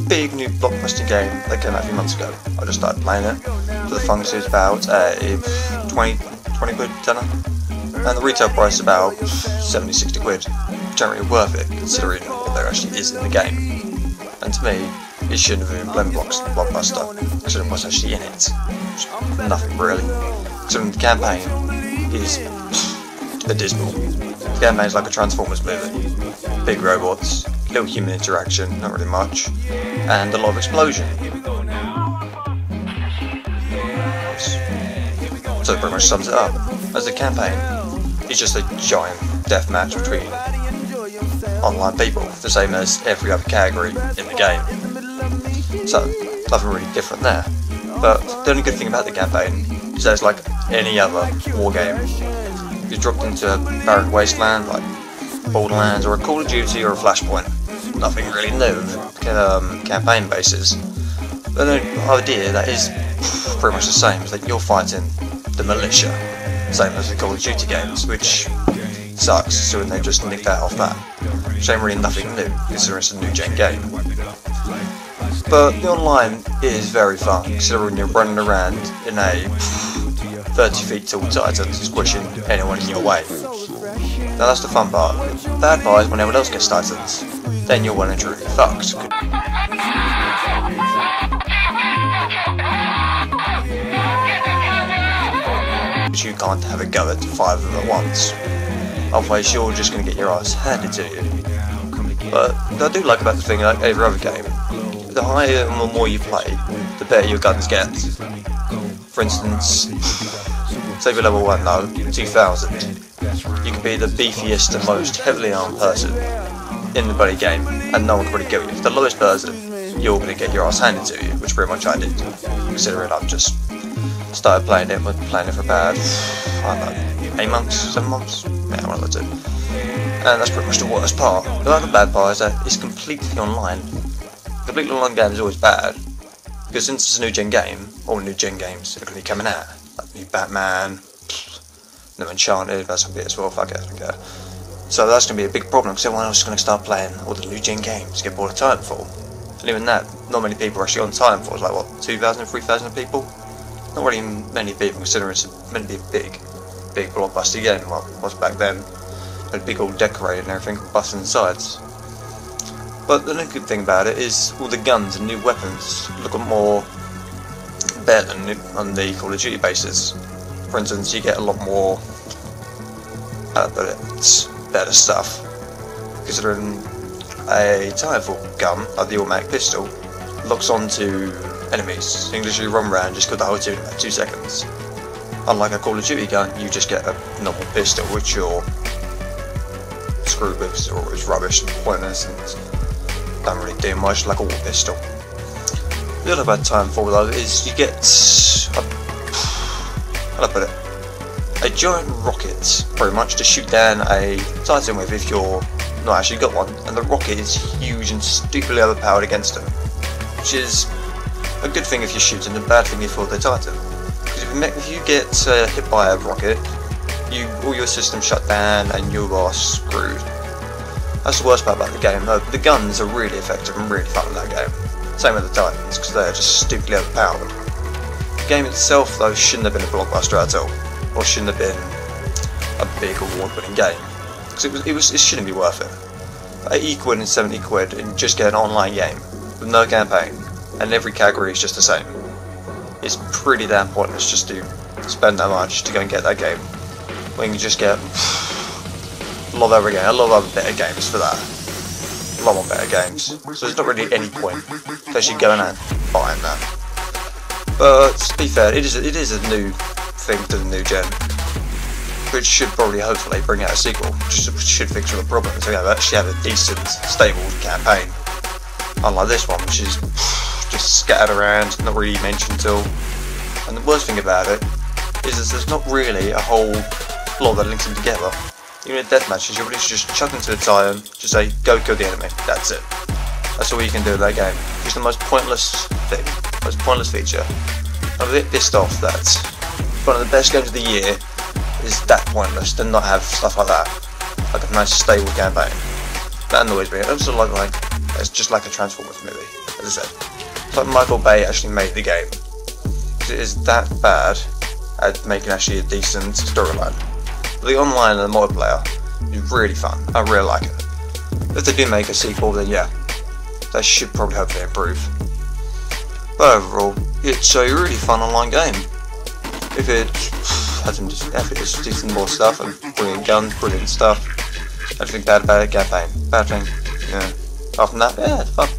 big new blockbuster game that came out a few months ago. I just started playing it for the fun, 'cause it's about 20 quid tenner, and the retail price is about 70-60 quid, which ain't really worth it considering what there actually is in the game. And to me, it shouldn't have been Blend Blockbuster, considering what's actually in it. Nothing really. Considering the campaign is abysmal. The campaign is like a Transformers movie. Big robots, little human interaction, not really much, and a lot of explosion. So it pretty much sums it up. As the campaign is just a giant deathmatch between online people, the same as every other category in the game. So, nothing really different there. But the only good thing about the campaign is that it's like any other war game. You're dropped into a barren wasteland like Borderlands or a Call of Duty or a Flashpoint. Nothing really new, campaign basis. But the idea that is pretty much the same is that you're fighting the militia, same as the Call of Duty games, which sucks, so they just nicked that off that. Which ain't really nothing new, considering it's a new gen game. But the online is very fun, considering you're running around in a 30 feet tall Titan squishing anyone in your way. Now that's the fun part. The bad part is when everyone else gets Titans, then you're well and truly fucked. You can't have a go at 5 of them at once. Otherwise you're just going to get your ass handed to you. But what I do like about the thing, like every other game, the higher and the more you play, the better your guns get. For instance, say you're level 1 now, 2000, you can be the beefiest and most heavily armed person in the bloody game, and no one can really kill you. If the lowest person, you're going to get your ass handed to you, which pretty much I did, considering I've just started playing it for about, I don't know, 8 months, 7 months? Yeah, one of the two. And that's pretty much the worst part. The other bad part is that it's completely online. Completely online game is always bad, because since it's a new gen game, all new gen games are going to be coming out. Like new Batman, new Enchanted, that's going to be it as well, fuck it, I don't care. So that's going to be a big problem, because everyone else is going to start playing all the new gen games, get bored of Titanfall. And even that, not many people are actually on Titanfall. It's like, what, 2,000, 3,000 people? Not really many people, considering it's meant to be a big blockbuster game. Well, it was back then. A big old decorated and everything, busting sides. But the good thing about it is all the guns and new weapons look more better than on the Call of Duty bases. For instance, you get a lot more better stuff. Considering a Titanfall gun, like the automatic pistol, locks onto enemies, so you can literally run around just got the whole tune in about 2 seconds. Unlike a Call of Duty gun, you just get a normal pistol, which you're screwed with, or it's rubbish and pointless and don't really do much, like a war pistol. The other bad Titanfall though is you get, how do I put it, a giant rocket, pretty much, to shoot down a Titan with if you're not actually got one, and the rocket is huge and stupidly overpowered against him, which is a good thing if you're shooting, and a bad thing if you're the Titan. Because if you get hit by a rocket, all your systems shut down and you are screwed. That's the worst part about the game though. The guns are really effective and really fun in that game. Same with the Titans, because they're just stupidly overpowered. The game itself though shouldn't have been a blockbuster at all, or shouldn't have been a big award-winning game, because it shouldn't be worth it. 80 quid and 70 quid and just get an online game with no campaign, and every category is just the same. It's pretty damn pointless just to spend that much to go and get that game, when you can just get a lot of other better games for that. A lot more better games. So there's not really any point to actually going out and buying that. But to be fair, it is a new thing to the new gen, which should probably hopefully bring out a sequel, which should fix all the problems. So actually have a decent, stable campaign. Unlike this one, which is just scattered around, not really mentioned till. And the worst thing about it is that there's not really a whole lot that links them together. Even in deathmatches, you're just chuck into the Titan, just say, go kill the enemy, that's it. That's all you can do with that game. It's the most pointless thing, most pointless feature. I'm a bit pissed off that one of the best games of the year is that pointless to not have stuff like that. Like a nice stable campaign. That annoys me. It's just like a Transformers movie. as I said, it's like Michael Bay actually made the game. It is that bad at making actually a decent storyline. The online and the multiplayer is really fun. I really like it. If they do make a sequel, then yeah, they should probably hopefully improve. But overall, it's a really fun online game. If it had some decent more stuff and brilliant guns, brilliant stuff, anything bad about it, campaign. Bad thing, yeah. Apart from that, yeah, it's fun.